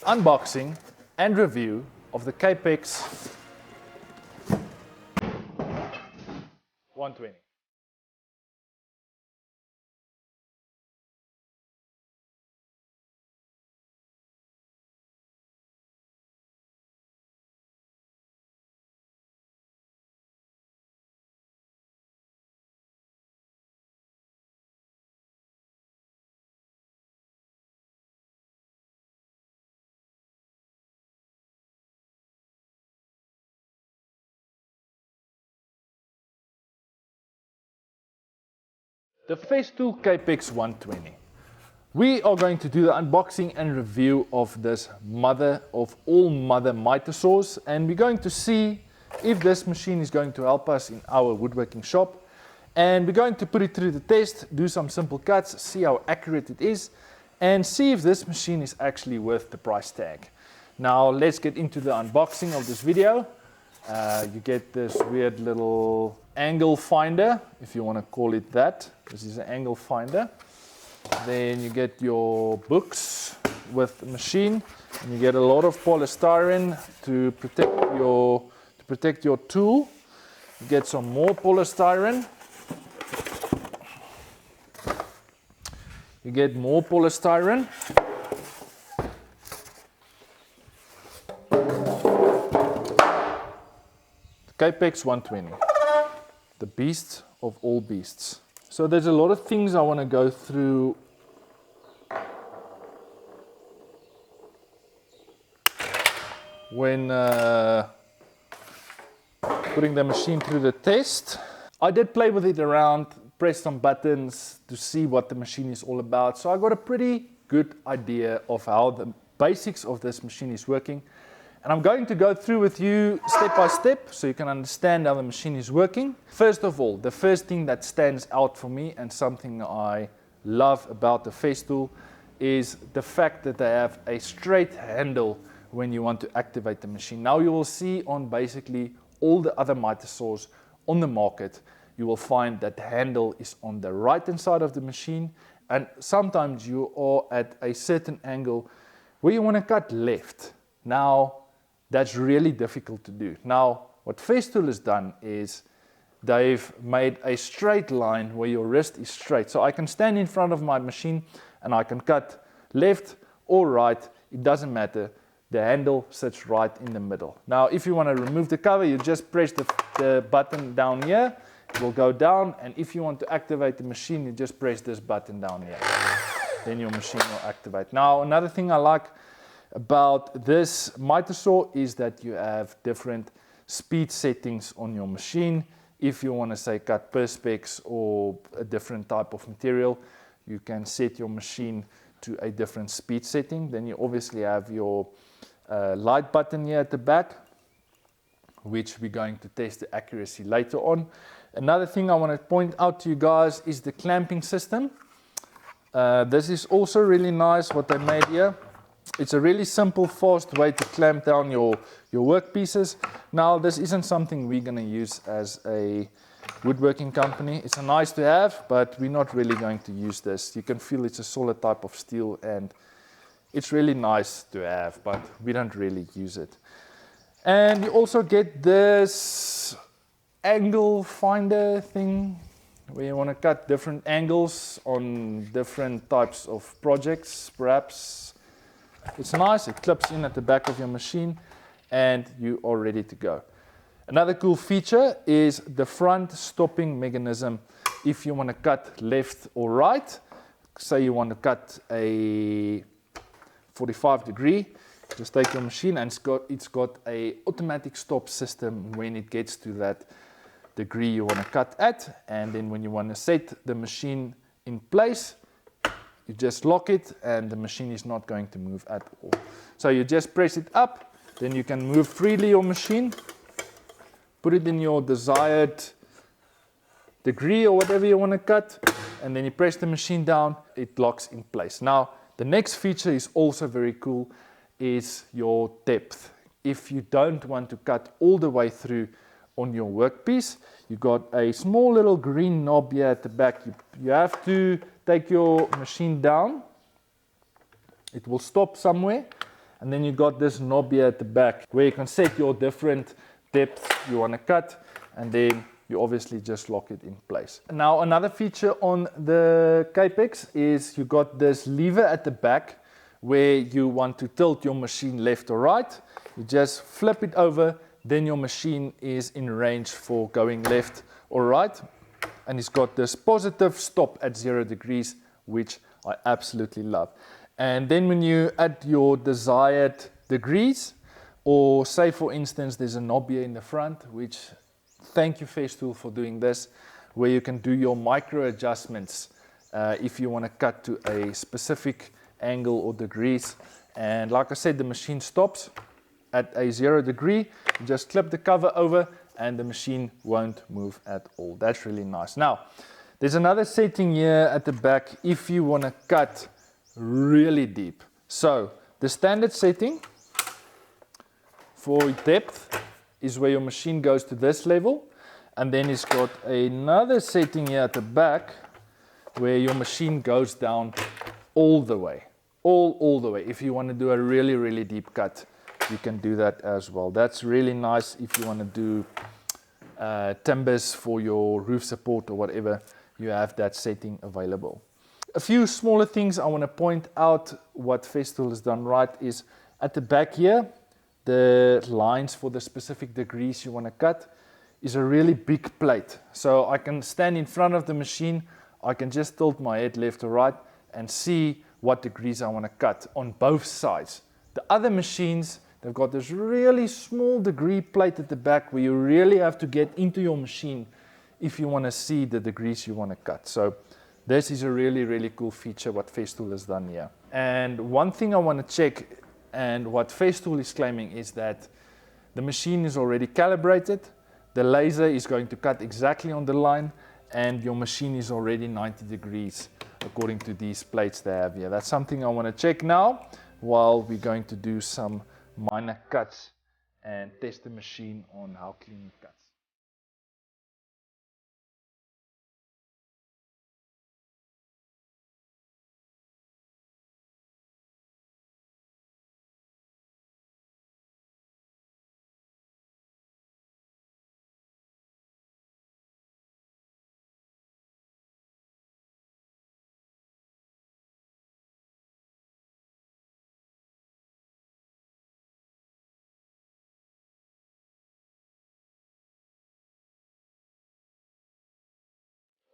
unboxing and review of the Kapex 120. The Festool Kapex 120. We are going to do the unboxing and review of this mother of all mother miter saws, and we're going to see if this machine is going to help us in our woodworking shop, and we're going to put it through the test, do some simple cuts, see how accurate it is, and see if this machine is actually worth the price tag. Now let's get into the unboxing of this video. You get this weird little angle finder, if you want to call it that. This is an angle finder. Then you get your books with the machine, and you get a lot of polystyrene to protect your tool. You get some more polystyrene. You get more polystyrene. Kapex 120, the beast of all beasts. So there's a lot of things I want to go through when putting the machine through the test. I did play with it around, press some buttons to see what the machine is all about. So I got a pretty good idea of how the basics of this machine is working. And I'm going to go through with you step by step so you can understand how the machine is working. First of all, the first thing that stands out for me and something I love about the Festool is the fact that they have a straight handle when you want to activate the machine. Now you will see on basically all the other miter saws on the market, you will find that the handle is on the right hand side of the machine, and sometimes you are at a certain angle where you want to cut left. Now that's really difficult to do. Now, what Festool has done is they've made a straight line where your wrist is straight. So I can stand in front of my machine and I can cut left or right. It doesn't matter. The handle sits right in the middle. Now, if you want to remove the cover, you just press the button down here. It will go down. And if you want to activate the machine, you just press this button down here. Then your machine will activate. Now, another thing I like about this miter saw is that you have different speed settings on your machine. If you want to say cut perspex or a different type of material, you can set your machine to a different speed setting. Then you obviously have your light button here at the back, which we're going to test the accuracy later on. Another thing I want to point out to you guys is the clamping system. This is also really nice what they made here. It's a really simple, fast way to clamp down your workpieces. Now, this isn't something we're going to use as a woodworking company. It's a nice to have, but we're not really going to use this. You can feel it's a solid type of steel, and it's really nice to have, but we don't really use it. And you also get this angle finder thing, where you want to cut different angles on different types of projects, perhaps. It's nice, it clips in at the back of your machine and you are ready to go. Another cool feature is the front stopping mechanism. If you want to cut left or right, say you want to cut a 45 degree, just take your machine and it's got a automatic stop system when it gets to that degree you want to cut at, and then when you want to set the machine in place, you just lock it and the machine is not going to move at all. So you just press it up, then you can move freely your machine, put it in your desired degree or whatever you want to cut, and then you press the machine down, it locks in place. Now, the next feature is also very cool, is your depth. If you don't want to cut all the way through on your workpiece, you got a small little green knob here at the back. You have to take your machine down. It will stop somewhere, And then you got this knob here at the back where you can set your different depths you want to cut, and then you obviously just lock it in place. Now another feature on the Kapex is you got this lever at the back where you want to tilt your machine left or right. You just flip it over, then your machine is in range for going left or right. And it's got this positive stop at 0 degrees, which I absolutely love. And then when you add your desired degrees, or say for instance there's a knob here in the front, which thank you Festool for doing this, where you can do your micro adjustments if you want to cut to a specific angle or degrees. And like I said, the machine stops at a 0 degree. You just clip the cover over and the machine won't move at all. That's really nice. Now there's another setting here at the back if you want to cut really deep. So the standard setting for depth is where your machine goes to this level, and then it's got another setting here at the back where your machine goes down all the way, all the way. If you want to do a really deep cut, you can do that as well. That's really nice if you want to do timbers for your roof support or whatever. You have that setting available. A few smaller things I want to point out what Festool has done right is at the back here, the lines for the specific degrees you want to cut is a really big plate. So I can stand in front of the machine, I can just tilt my head left or right and see what degrees I want to cut on both sides. The other machines, they've got this really small degree plate at the back where you really have to get into your machine if you want to see the degrees you want to cut. So this is a really cool feature what Festool has done here. And one thing I want to check, and what Festool is claiming, is that the machine is already calibrated, the laser is going to cut exactly on the line, and your machine is already 90 degrees according to these plates they have here. That's something I want to check now while we're going to do some minor cuts and test the machine on how clean it cuts.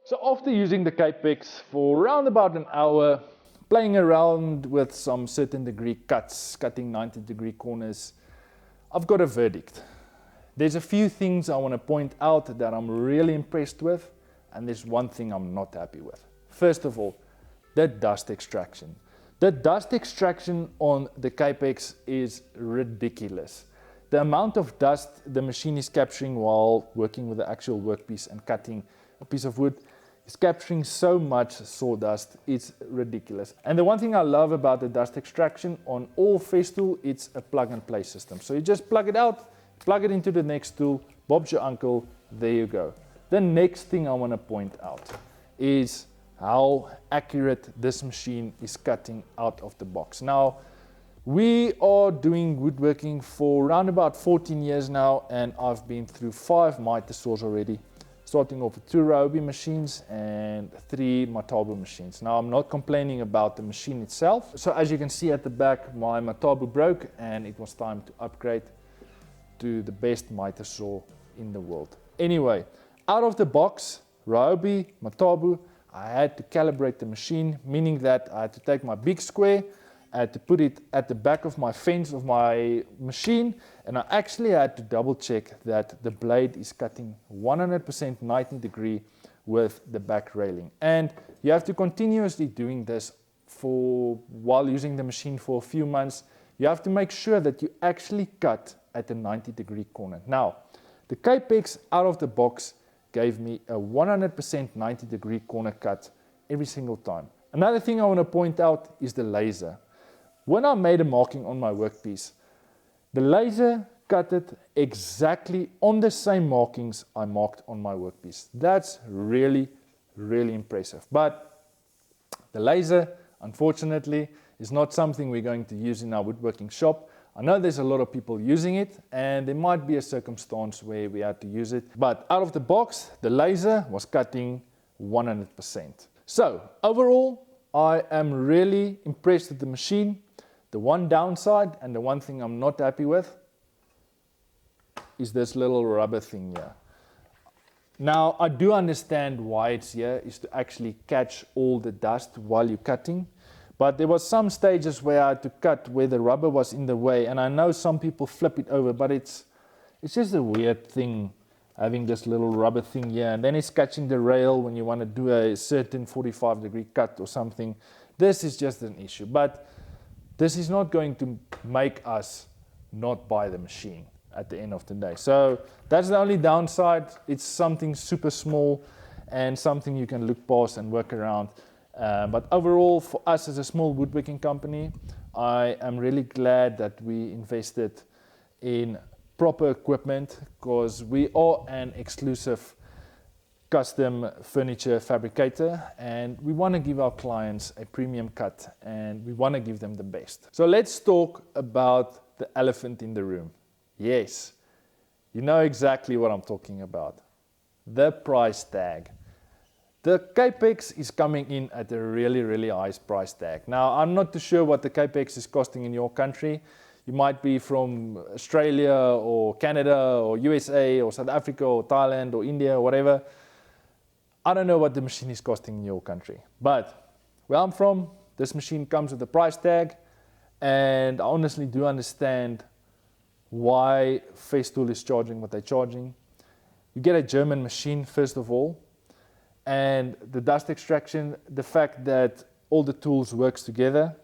So after using the Kapex for around about an hour, playing around with some certain degree cuts, cutting 90 degree corners, I've got a verdict. There's a few things I want to point out that I'm really impressed with, and there's one thing I'm not happy with. First of all, the dust extraction. The dust extraction on the Kapex is ridiculous. The amount of dust the machine is capturing while working with the actual workpiece and cutting a piece of wood is capturing so much sawdust, it's ridiculous. And the one thing I love about the dust extraction on all Festool, it's a plug and play system. So you just plug it out, plug it into the next tool, Bob's your uncle, there you go. The next thing I want to point out is how accurate this machine is cutting out of the box. Now, we are doing woodworking for around about 14 years now, and I've been through 5 miter saws already, starting off with 2 Ryobi machines and 3 Matabu machines. Now, I'm not complaining about the machine itself. So as you can see at the back, my Matabu broke and it was time to upgrade to the best miter saw in the world. Anyway, out of the box, Ryobi, Matabu, I had to calibrate the machine, meaning that I had to take my big square, I had to put it at the back of my fence of my machine, and I actually had to double check that the blade is cutting 100% 90 degree with the back railing. And you have to continuously doing this while using the machine for a few months. You have to make sure that you actually cut at the 90 degree corner. Now, the Kapex out of the box gave me a 100% 90 degree corner cut every single time. Another thing I want to point out is the laser. When I made a marking on my workpiece, the laser cut it exactly on the same markings I marked on my workpiece. That's really impressive. But the laser, unfortunately, It's not something we're going to use in our woodworking shop. I know there's a lot of people using it, and there might be a circumstance where we had to use it. But out of the box, the laser was cutting 100%. So overall, I am really impressed with the machine. The one downside and the one thing I'm not happy with is this little rubber thing here. Now, I do understand why it's here, is to actually catch all the dust while you're cutting. But there was some stages where I had to cut where the rubber was in the way, and I know some people flip it over, but it's just a weird thing, having this little rubber thing here, and then it's catching the rail when you want to do a certain 45-degree cut or something. This is just an issue, but this is not going to make us not buy the machine at the end of the day. So that's the only downside. It's something super small and something you can look past and work around. But overall, for us as a small woodworking company, I am really glad that we invested in proper equipment, because we are an exclusive custom furniture fabricator, and we want to give our clients a premium cut, and we want to give them the best. So let's talk about the elephant in the room. Yes, you know exactly what I'm talking about. The price tag. The Kapex is coming in at a really, really high price tag. Now, I'm not too sure what the Kapex is costing in your country. You might be from Australia or Canada or USA or South Africa or Thailand or India or whatever. I don't know what the machine is costing in your country. But where I'm from, this machine comes with a price tag, and I honestly do understand why Festool is charging what they're charging. You get a German machine, first of all, and the dust extraction, the fact that all the tools works together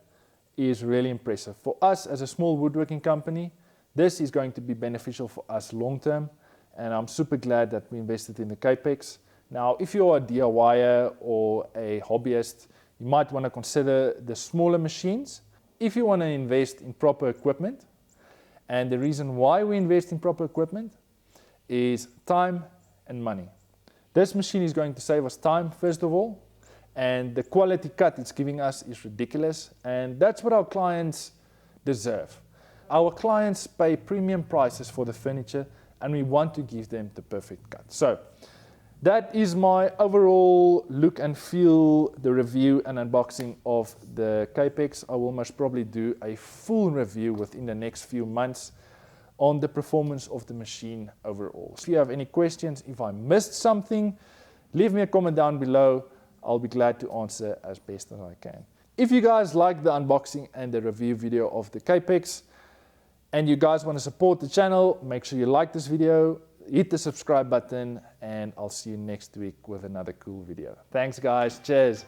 is really impressive. For us as a small woodworking company, this is going to be beneficial for us long term, and I'm super glad that we invested in the Kapex. Now, if you're a DIYer or a hobbyist, you might want to consider the smaller machines. If you want to invest in proper equipment, and the reason why we invest in proper equipment is time and money. This machine is going to save us time, first of all, and the quality cut it's giving us is ridiculous, and that's what our clients deserve. Our clients pay premium prices for the furniture, and we want to give them the perfect cut. So that is my overall look and feel, the review and unboxing of the Kapex. I will most probably do a full review within the next few months on the performance of the machine overall. If you have any questions, if I missed something, leave me a comment down below. I'll be glad to answer as best as I can. If you guys like the unboxing and the review video of the Kapex, and you guys want to support the channel, make sure you like this video, hit the subscribe button, and I'll see you next week with another cool video. Thanks guys, cheers.